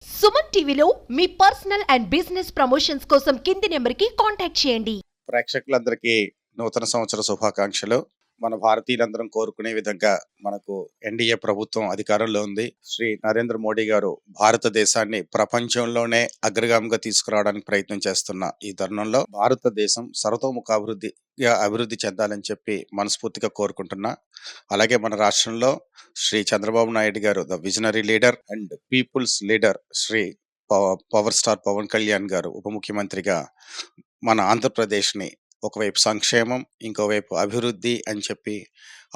సుమన్ టీవీలో మీ personal and business promotions కోసం కింది నెంబర్కి కాంటాక్ట్ చేయండి. ప్రేక్షకులందరికీ నూతన సంవత్సర శుభాకాంక్షలు. మన భారతీయులందరం కోరుకునే విధంగా మనకు ఎన్డీఏ ప్రభుత్వం అధికారంలో ఉంది. శ్రీ నరేంద్ర మోడీ గారు భారతదేశాన్ని ప్రపంచంలోనే అగ్రగామిగా తీసుకురావడానికి ప్రయత్నం చేస్తున్న ఈ తరుణంలో భారతదేశం అభివృద్ధి చెందాలని చెప్పి మనస్ఫూర్తిగా కోరుకుంటున్నా. అలాగే మన రాష్ట్రంలో శ్రీ చంద్రబాబు నాయుడు గారు the visionary leader and people's leader Shri power star Pawan Kalyan గారు ఉప ముఖ్యమంత్రిగా మన ఆంధ్రప్రదేశ్ని ఒకవైపు సంక్షేమం, ఇంకోవైపు అభివృద్ధి అని చెప్పి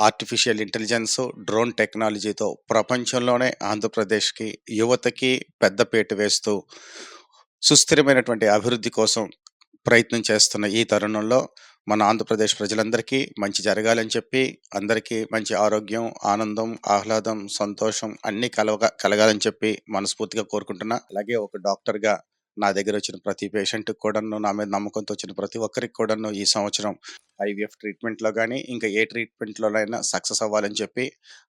ఆర్టిఫిషియల్ ఇంటెలిజెన్స్, డ్రోన్ టెక్నాలజీతో ప్రపంచంలోనే ఆంధ్రప్రదేశ్కి యువతకి పెద్దపీట వేస్తూ సుస్థిరమైనటువంటి అభివృద్ధి కోసం ప్రయత్నం చేస్తున్న ఈ తరుణంలో మన ఆంధ్రప్రదేశ్ ప్రజలందరికీ మంచి జరగాలని చెప్పి, అందరికీ మంచి ఆరోగ్యం, ఆనందం, ఆహ్లాదం, సంతోషం అన్నీ కలగాలని చెప్పి మనస్ఫూర్తిగా కోరుకుంటున్నా. అలాగే ఒక డాక్టర్గా నా దగ్గర వచ్చిన ప్రతి పేషెంట్కి కూడాను, నా మీద నమ్మకంతో వచ్చిన ప్రతి ఒక్కరికి కూడాను ఈ సంవత్సరం ఐవీఎఫ్ ట్రీట్మెంట్లో కానీ ఇంకా ఏ ట్రీట్మెంట్లోనైనా సక్సెస్ అవ్వాలని చెప్పి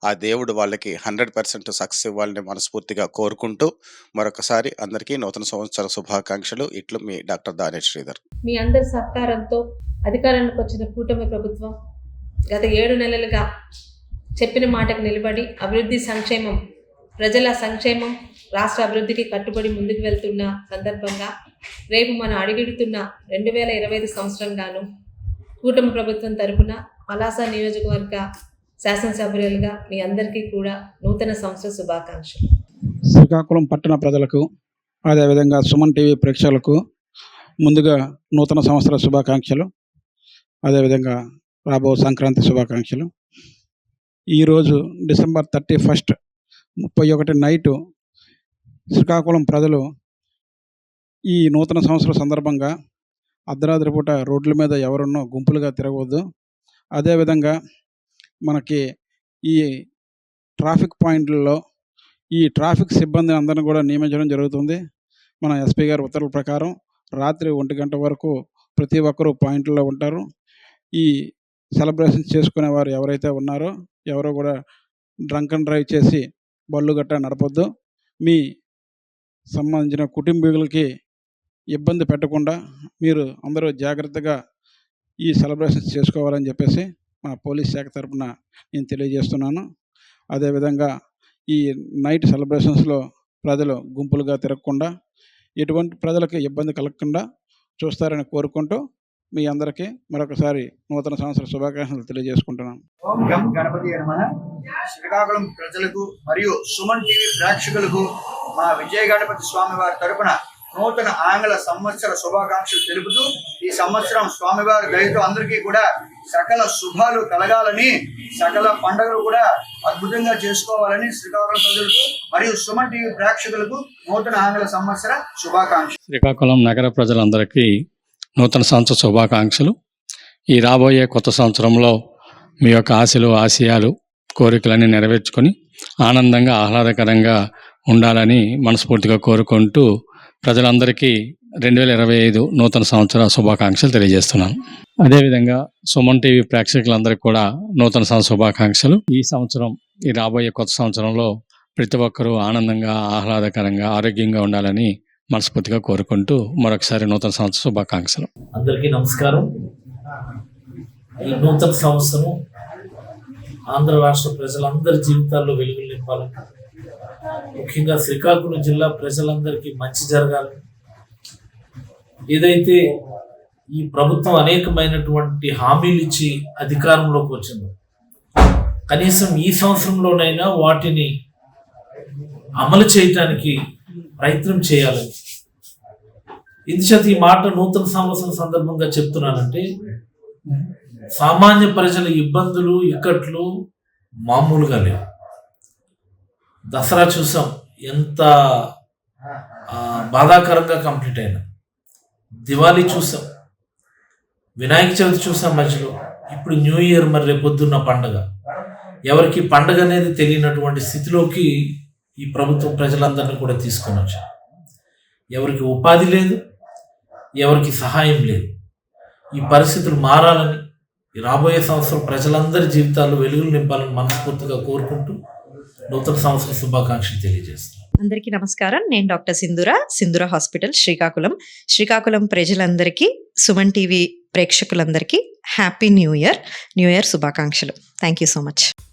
ఆ దేవుడు వాళ్ళకి 100% సక్సెస్ ఇవ్వాలని మనస్ఫూర్తిగా కోరుకుంటూ మరొకసారి అందరికీ నూతన సంవత్సర శుభాకాంక్షలు. ఇట్లు మీ డాక్టర్ దానేష్ శ్రీధర్. మీ అందరి సహకారంతో అధికారానికి వచ్చిన కూటమి ప్రభుత్వం గత 7 నెలలుగా చెప్పిన మాటకు నిలబడి అభివృద్ధి, సంక్షేమం, ప్రజల సంక్షేమం, రాష్ట్ర అభివృద్ధికి కట్టుబడి ముందుకు వెళ్తున్న సందర్భంగా రేపు మనం అడుగెడుతున్న 2025 సంవత్సరంగాను కూటమి ప్రభుత్వం తరపున పలాస నియోజకవర్గ శాసనసభ్యులుగా మీ అందరికీ కూడా నూతన సంవత్సర శుభాకాంక్షలు. శ్రీకాకుళం పట్టణ ప్రజలకు, అదేవిధంగా సుమన్ టీవీ ప్రేక్షకులకు ముందుగా నూతన సంవత్సర శుభాకాంక్షలు, అదేవిధంగా రాబో సంక్రాంతి శుభాకాంక్షలు. ఈరోజు డిసెంబర్ 31 నైటు శ్రీకాకుళం ప్రజలు ఈ నూతన సంవత్సరం సందర్భంగా అర్ధరాత్రి పూట రోడ్ల మీద ఎవరున్నో గుంపులుగా తిరగవద్దు. అదేవిధంగా మనకి ఈ ట్రాఫిక్ పాయింట్లలో ఈ ట్రాఫిక్ సిబ్బంది అందరిని కూడా నియమించడం జరుగుతుంది. మన ఎస్పీ గారి ఉత్తర్వుల ప్రకారం రాత్రి 1 గంట వరకు ప్రతి ఒక్కరూ పాయింట్లో ఉంటారు. ఈ సెలబ్రేషన్స్ చేసుకునేవారు ఎవరైతే ఉన్నారో ఎవరో కూడా డ్రంక్ అండ్ డ్రైవ్ చేసి బళ్ళు గట్టా నడపొద్దు. మీ సంబంధించిన కుటుంబీకులకి ఇబ్బంది పెట్టకుండా మీరు అందరూ జాగ్రత్తగా ఈ సెలబ్రేషన్స్ చేసుకోవాలని చెప్పేసి మా పోలీస్ శాఖ తరఫున నేను తెలియజేస్తున్నాను. అదేవిధంగా ఈ నైట్ సెలబ్రేషన్స్లో ప్రజలు గుంపులుగా తిరగకుండా, ఎటువంటి ప్రజలకు ఇబ్బంది కలగకుండా చూస్తారని కోరుకుంటూ మీ అందరికీ మరొకసారి నూతన సంవత్సర శుభాకాంక్షలు తెలియజేసుకుంటున్నాను. ఓం గం గణపతి నమః. శ్రీకాకుళం ప్రజలకు మరియు సుమన్ టీవీ ప్రేక్షకులకు మా విజయ గణపతి స్వామి వారి తరపున నూతన ఆంగ్ల సంవత్సర శుభాకాంక్షలు తెలుపుతూ, ఈ సంవత్సరం స్వామివారి దయతో అందరికీ కూడా సకల శుభాలు కలగాలని, సకల పండుగలు కూడా అద్భుతంగా చేసుకోవాలని శ్రీకాకుళం ప్రజలకు మరియు సుమన్ టీవీ ప్రేక్షకులకు నూతన ఆంగ్ల సంవత్సర శుభాకాంక్షలు. శ్రీకాకుళం నగర ప్రజలందరికీ నూతన సంవత్సర శుభాకాంక్షలు. ఈ రాబోయే కొత్త సంవత్సరంలో మీ యొక్క ఆశలు, ఆశయాలు, కోరికలన్నీ నెరవేర్చుకొని ఆనందంగా, ఆహ్లాదకరంగా ఉండాలని మనస్ఫూర్తిగా కోరుకుంటూ ప్రజలందరికీ 2025 నూతన సంవత్సర శుభాకాంక్షలు తెలియజేస్తున్నాను. అదేవిధంగా సుమన్ టీవీ ప్రేక్షకులందరికీ కూడా నూతన సంవత్సర శుభాకాంక్షలు. ఈ సంవత్సరం, ఈ రాబోయే కొత్త సంవత్సరంలో ప్రతి ఒక్కరూ ఆనందంగా, ఆహ్లాదకరంగా, ఆరోగ్యంగా ఉండాలని మనస్ఫూర్తిగా కోరుకుంటూ మరొకసారి నూతన సంవత్సర శుభాకాంక్షలు. అందరికీ నమస్కారం. ఈ నూతన సంవత్సరం ఆంధ్ర రాష్ట్ర ప్రజలందరి జీవితాల్లో వెలుగులు నింపాలని, ముఖ్యంగా శ్రీకాకుళం జిల్లా ప్రజలందరికీ మంచి జరగాలని, ఏదైతే ఈ ప్రభుత్వం అనేకమైనటువంటి హామీలు ఇచ్చి అధికారంలోకి వచ్చిందో కనీసం ఈ సంవత్సరంలోనైనా వాటిని అమలు చేయటానికి ప్రయత్నం చేయాలని. ఇందుచేత ఈ మాట నూతన సంవత్సరం సందర్భంగా చెప్తున్నానంటే, సామాన్య ప్రజల ఇబ్బందులు, ఇక్కట్లు మామూలుగా లేవు. దసరా చూసాం, ఎంత బాధాకరంగా కంప్లీట్ అయినా. దివాళీ చూసాం, వినాయక చవితి చూసాం మధ్యలో, ఇప్పుడు న్యూ ఇయర్, మరి రేపొద్దున్న పండగ. ఎవరికి పండగ అనేది తెలియనటువంటి స్థితిలోకి ఈ ప్రభుత్వం ప్రజలందరినీ కూడా తీసుకొని వచ్చారు. ఎవరికి ఉపాధి లేదు, ఎవరికి సహాయం లేదు. ఈ పరిస్థితులు మారాలని, రాబోయే సంవత్సరం ప్రజలందరి జీవితాల్లో వెలుగులు నింపాలని మనస్ఫూర్తిగా కోరుకుంటూ నూతన సంవత్సర శుభాకాంక్షలు తెలియజేస్తున్నాను. అందరికీ నమస్కారం. నేను డాక్టర్ సింధూర హాస్పిటల్ శ్రీకాకుళం ప్రజలందరికీ, సుమన్ టీవీ ప్రేక్షకులందరికీ హ్యాపీ న్యూ ఇయర్ శుభాకాంక్షలు. Thank you so much.